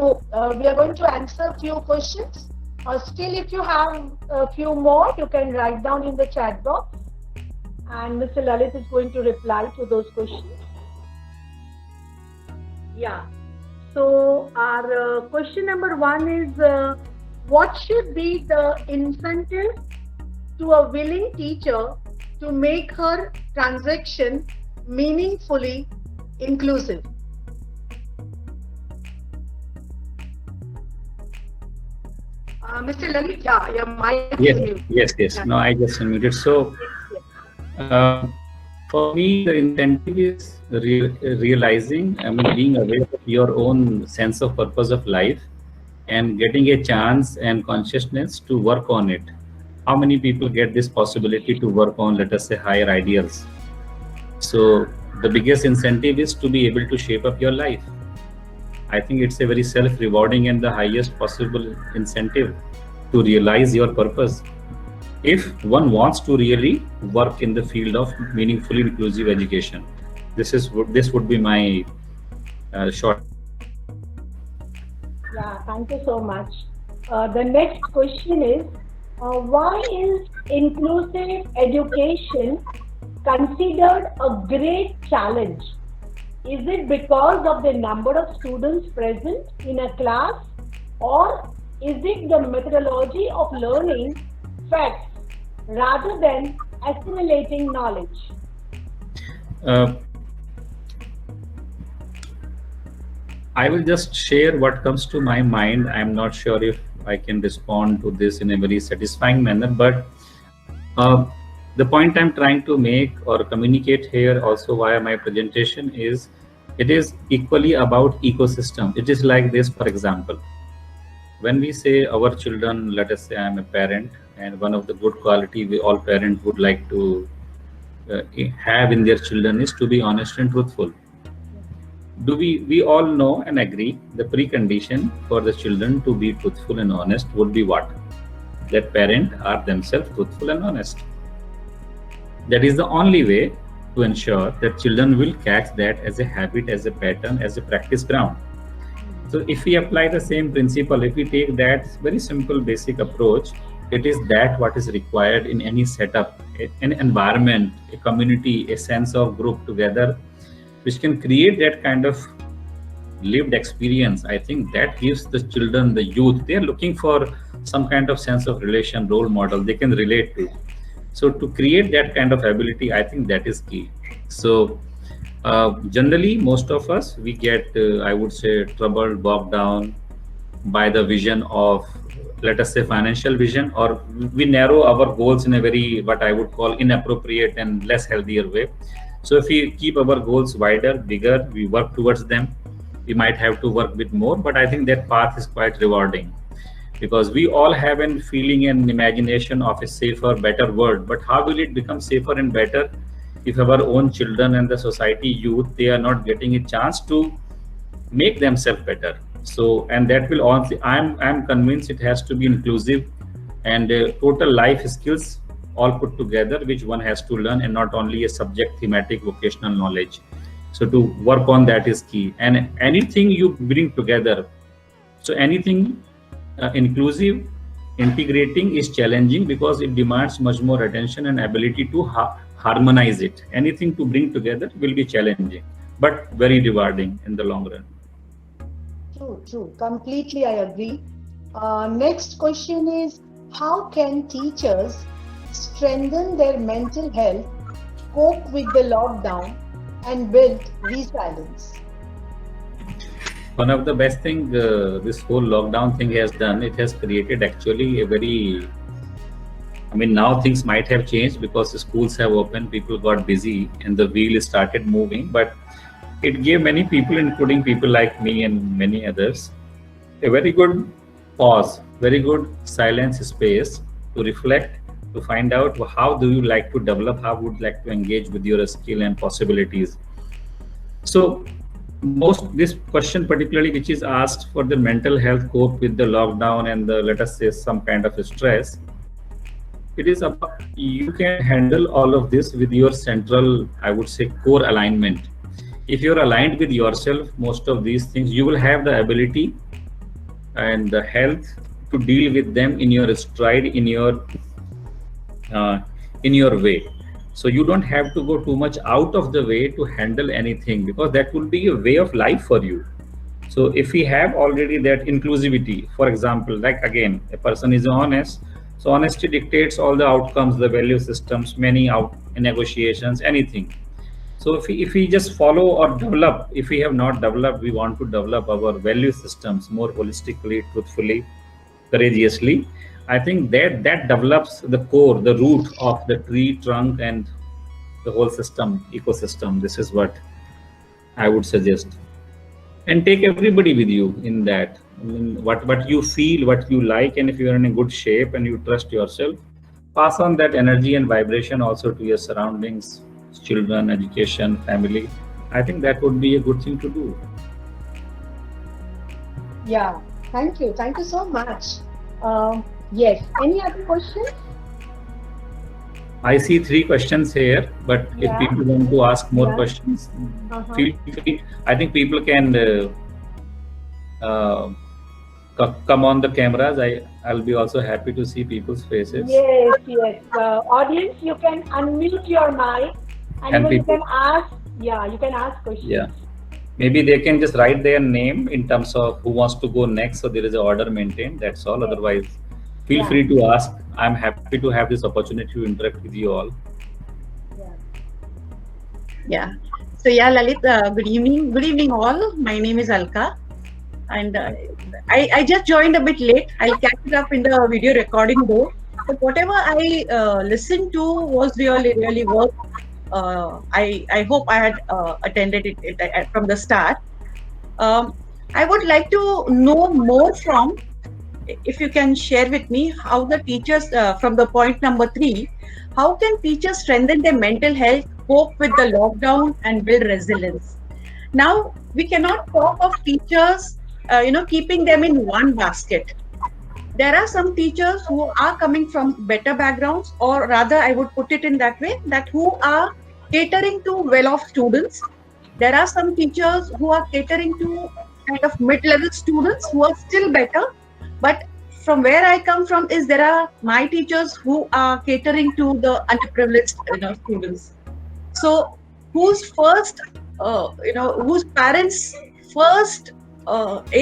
we are going to answer a few questions. Still, if you have a few more, you can write down in the chat box, and Mr. Lalit is going to reply to those questions. Yeah. So our question number 1 is, what should be the incentive to a willing teacher to make her transaction meaningfully inclusive? Mr. Lalit, yeah, your mic is muted. Yes. Yeah. No, I just unmuted. So, for me, the incentive is realizing, being aware of your own sense of purpose of life and getting a chance and consciousness to work on it. How many people get this possibility to work on, let us say, higher ideals? So, the biggest incentive is to be able to shape up your life. I think it's a very self-rewarding and the highest possible incentive to realize your purpose. If one wants to really work in the field of meaningfully inclusive education, this would be my short. Yeah, thank you so much. The next question is, why is inclusive education considered a great challenge? Is it because of the number of students present in a class, or is it the methodology of learning facts rather than assimilating knowledge? I will just share what comes to my mind. I'm not sure if I can respond to this in a very satisfying manner, but the point I'm trying to make or communicate here also via my presentation is, it is equally about ecosystem. It is like this, for example, when we say our children, let us say I'm a parent, and one of the good quality we all parents would like to have in their children is to be honest and truthful. We all know and agree the precondition for the children to be truthful and honest would be what? That parents are themselves truthful and honest. That is the only way to ensure that children will catch that as a habit, as a pattern, as a practice ground. So if we apply the same principle, if we take that very simple basic approach, it is that what is required in any setup, an environment, a community, a sense of group together, which can create that kind of lived experience. I think that gives the children, the youth, they are looking for some kind of sense of relation, role model they can relate to. So to create that kind of ability, I think that is key. So generally, most of us, we get, I would say, troubled, bogged down by the vision of, let us say, financial vision, or we narrow our goals in a very, what I would call, inappropriate and less healthier way. So if we keep our goals wider, bigger, we work towards them, we might have to work with more, but I think that path is quite rewarding, because we all have a feeling and imagination of a safer, better world. But how will it become safer and better if our own children and the society youth, they are not getting a chance to make themselves better? So, and that will honestly, I'm convinced it has to be inclusive and total life skills all put together, which one has to learn, and not only a subject, thematic, vocational knowledge. So to work on that is key. And anything you bring together, so anything inclusive, integrating is challenging because it demands much more attention and ability to harmonize it. Anything to bring together will be challenging, but very rewarding in the long run. True. Completely, I agree. Next question is, how can teachers strengthen their mental health, cope with the lockdown, and build resilience? One of the best thing this whole lockdown thing has done, it has created actually a very, now things might have changed because the schools have opened, people got busy and the wheel started moving, but it gave many people, including people like me and many others, a very good pause, very good silence space to reflect, to find out how do you like to develop, how would you like to engage with your skill and possibilities. So this question particularly, which is asked for the mental health cope with the lockdown and the, let us say, some kind of stress, it is about, you can handle all of this with your central, I would say, core alignment. If you're aligned with yourself, most of these things, you will have the ability and the health to deal with them in your stride, uh, in your way. So you don't have to go too much out of the way to handle anything, because that will be a way of life for you. So if we have already that inclusivity, for example, like again, a person is honest, so honesty dictates all the outcomes, the value systems, many out negotiations, anything. So if we just follow or develop, if we have not developed, we want to develop our value systems more holistically, truthfully, courageously. I think that develops the core, the root of the tree trunk and the whole system, ecosystem. This is what I would suggest. And take everybody with you in that. I mean, what you feel, what you like, and if you are in a good shape and you trust yourself, pass on that energy and vibration also to your surroundings, children, education, family. I think that would be a good thing to do. Yeah, thank you. Thank you so much. Yes, any other questions? I see 3 questions here, but if Yeah. people want to ask more Yeah. questions, Uh-huh. feel free. I think people can uh, come on the cameras. I'll be also happy to see people's faces. Yes, yes. Audience, you can unmute your mic and And even you people, can ask, yeah, you can ask questions. yeah, maybe they can just write their name in terms of who wants to go next. So there is an order maintained. That's all. Yes. Otherwise, feel Yeah. free to ask. I'm happy to have this opportunity to interact with you all. Yeah. Yeah. So yeah, Lalit, good evening. Good evening all. My name is Alka. And I just joined a bit late. I'll catch it up in the video recording though. But whatever I listened to was really worth. I hope I had attended it from the start. I would like to know more from, if you can share with me, how the teachers, from the point number 3, how can teachers strengthen their mental health, cope with the lockdown, and build resilience? Now, we cannot talk of teachers, keeping them in one basket. There are some teachers who are coming from better backgrounds, or rather, I would put it in that way, that who are catering to well-off students. There are some teachers who are catering to kind of mid-level students who are still better. But from where I come from is there are my teachers who are catering to the underprivileged students. So whose first, whose parents' first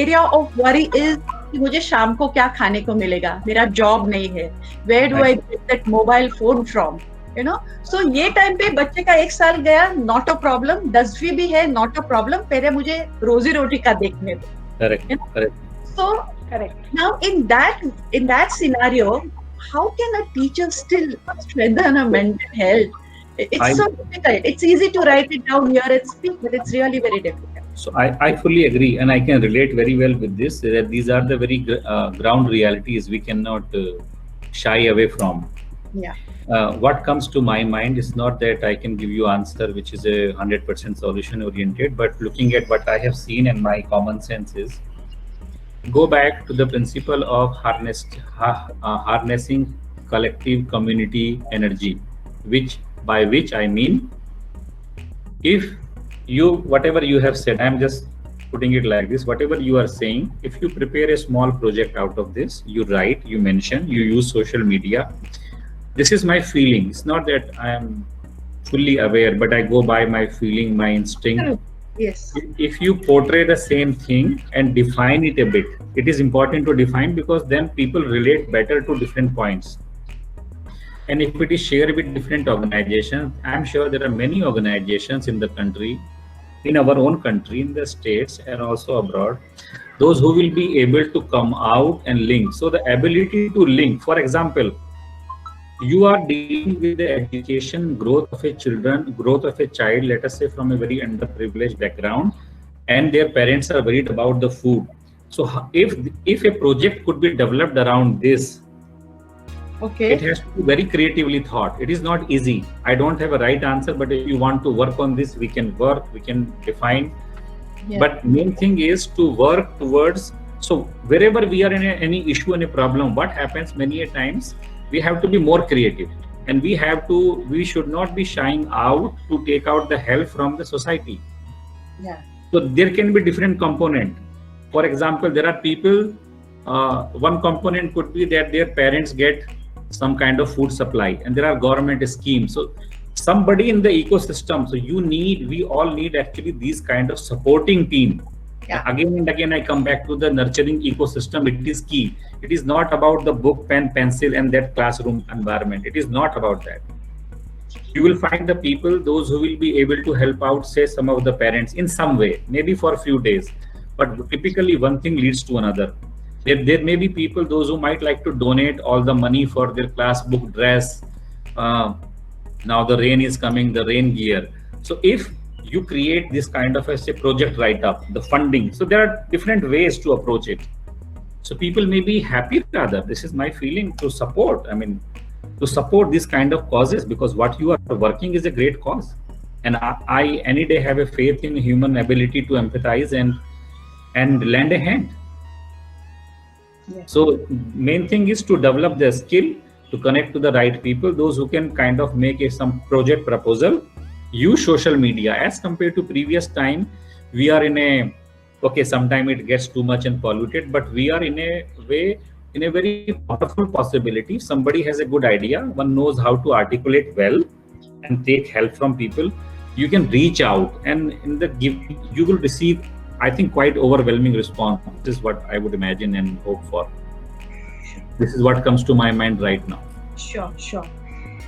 area of worry is कि मुझे शाम को क्या खाने को मिलेगा, मेरा job नहीं है, where do I get that mobile phone from, so ये टाइम पे बच्चे का 1 साल गया, not a problem, 10वीं भी है, not a problem, पहले मुझे रोजी रोटी का देखने दो. Correct. Correct. So correct. Now in that scenario, how can a teacher still strengthen her mental health? It's so difficult. It's easy to write it down here and speak, but it's really very difficult. So I fully agree, and I can relate very well with this. That these are the very ground realities we cannot shy away from. Yeah. What comes to my mind is not that I can give you answer which is a 100% solution oriented, but looking at what I have seen and my common sense is, go back to the principle of harnessing collective community energy, by which I mean, if whatever you have said, I'm just putting it like this, whatever you are saying, if you prepare a small project out of this, you write, you mention, you use social media, this is my feeling. It's not that I am fully aware, but I go by my feeling, my instinct. Yes. If you portray the same thing and define it a bit, it is important to define, because then people relate better to different points. And if it is shared with different organizations, I'm sure there are many organizations in the country, in our own country, in the states and also abroad, those who will be able to come out and link. So the ability to link, for example, you are dealing with the education growth of a child, let us say from a very underprivileged background, and their parents are worried about the food. So if a project could be developed around this, okay, it has to be very creatively thought. It is not easy. I don't have a right answer, but if you want to work on this, we can work, we can define. Yeah. But main thing is to work towards, so wherever we are in any issue and a problem, what happens many a times, we have to be more creative, and we should not be shying out to take out the help from the society. Yeah. So there can be different component. For example, there are people One component could be that their parents get some kind of food supply, and there are government schemes. So somebody in the ecosystem. So we all need actually these kind of supporting team. Yeah. Again and again, I come back to the nurturing ecosystem. It is key. It is not about the book, pen, pencil, and that classroom environment. It is not about that. You will find the people, those who will be able to help out, say, some of the parents in some way, maybe for a few days. But typically, one thing leads to another. There may be people, those who might like to donate all the money for their class book, dress. Now the rain is coming, the rain gear. So if you create this kind of a project write-up, the funding, so there are different ways to approach it. So people may be happy rather, this is my feeling, to support. I mean, to support this kind of causes, because what you are working is a great cause. And I any day have a faith in human ability to empathize and lend a hand. Yeah. So main thing is to develop the skill, to connect to the right people, those who can kind of make some project proposal, use social media. As compared to previous time, we are in a, okay, sometime it gets too much and polluted, but we are in a way, in a very powerful possibility. If somebody has a good idea, one knows how to articulate well and take help from people, you can reach out, and in the you will receive, I think, quite overwhelming response. This is what I would imagine and hope for. This is what comes to my mind right now. Sure.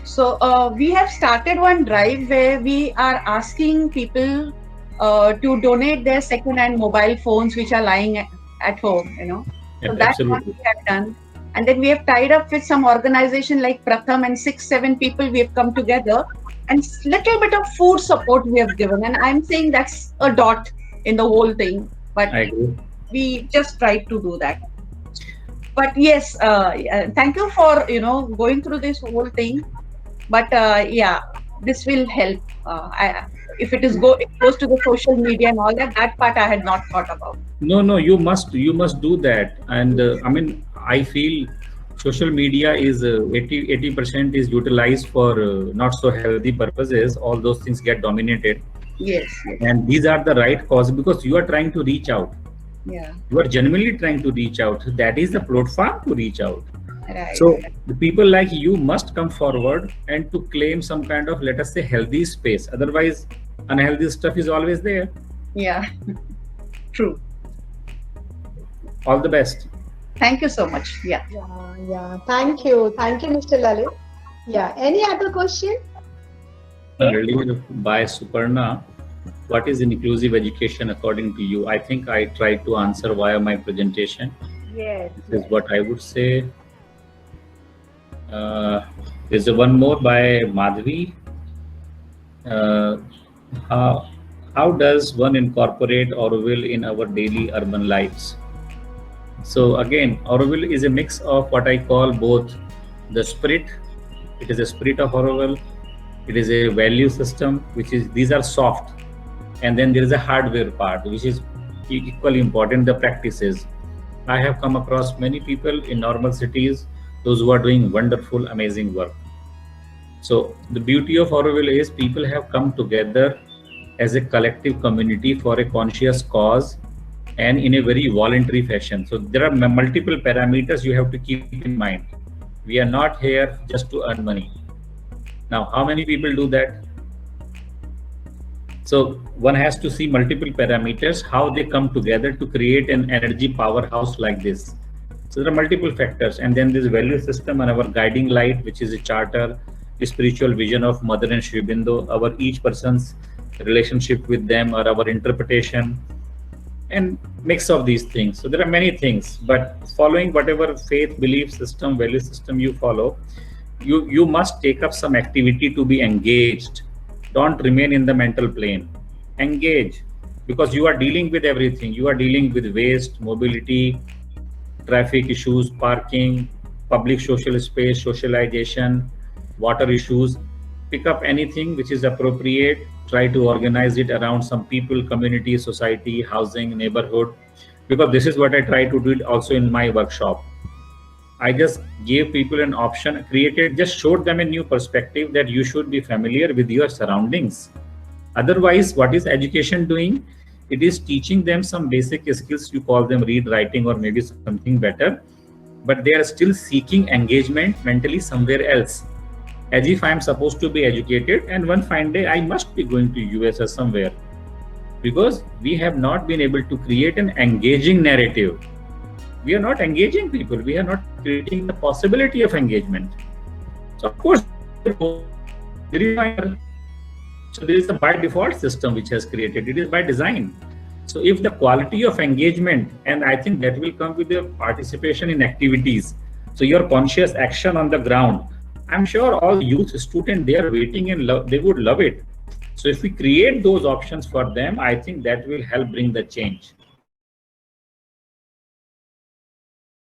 So we have started one drive where we are asking people to donate their second-hand mobile phones which are lying at home, you know. Yeah, so that's absolutely. what we have done. And then we have tied up with some organization like Pratham, and 6-7 people we have come together, and little bit of food support we have given. And I'm saying that's a dot in the whole thing, but I agree. we just tried to do that. But yes, thank you for going through this whole thing. But yeah, this will help. If it goes to the social media and all that part I had not thought about. No, you must do that. And I mean, I feel social media is 80% is utilized for not so healthy purposes. All those things get dominated. Yes. And these are the right cause, because you are trying to reach out. Yeah. You are genuinely trying to reach out. That is the platform to reach out. Right. So the people like you must come forward and to claim some kind of, let us say, healthy space. Otherwise, unhealthy stuff is always there. Yeah. True. All the best. Thank you so much. Yeah. Yeah. Thank you, Mr. Lalit. Yeah. Any other question? Earlier by Suparna, what is inclusive education according to you? I think I tried to answer via my presentation. Yes. This is what I would say. There's one more by Madhvi. How does one incorporate Auroville in our daily urban lives? So again, Auroville is a mix of what I call both the spirit. It is a spirit of Auroville. It is a value system, which is, these are soft. And then there is a hardware part, which is equally important, the practices. I have come across many people in normal cities, those who are doing wonderful, amazing work. So the beauty of Auroville is people have come together as a collective community for a conscious cause and in a very voluntary fashion. So there are multiple parameters you have to keep in mind. We are not here just to earn money. Now, how many people do that? So one has to see multiple parameters, how they come together to create an energy powerhouse like this. So there are multiple factors, and then this value system and our guiding light, which is a charter, the spiritual vision of Mother and Sri Aurobindo, our each person's relationship with them, or our interpretation, and mix of these things. So there are many things, but following whatever faith, belief system, value system you follow, you must take up some activity to be engaged. Don't remain in the mental plane. Engage, because you are dealing with everything. You are dealing with waste, mobility, traffic issues, parking, public social space, socialization, water issues. Pick up anything which is appropriate. Try to organize it around some people, community, society, housing, neighborhood, because this is what I try to do it also in my workshop. I just gave people an option, just showed them a new perspective that you should be familiar with your surroundings. Otherwise, what is education doing? It is teaching them some basic skills. You call them read, writing, or maybe something better, but they are still seeking engagement mentally somewhere else, as if I am supposed to be educated and one fine day I must be going to US or somewhere, because we have not been able to create an engaging narrative. We are not engaging people. We are not creating the possibility of engagement. So of course, so there is a by default system which has created. It is by design. So if the quality of engagement, and I think that will come with the participation in activities, so your conscious action on the ground, I'm sure all youth students, they are waiting and they would love it. So if we create those options for them, I think that will help bring the change.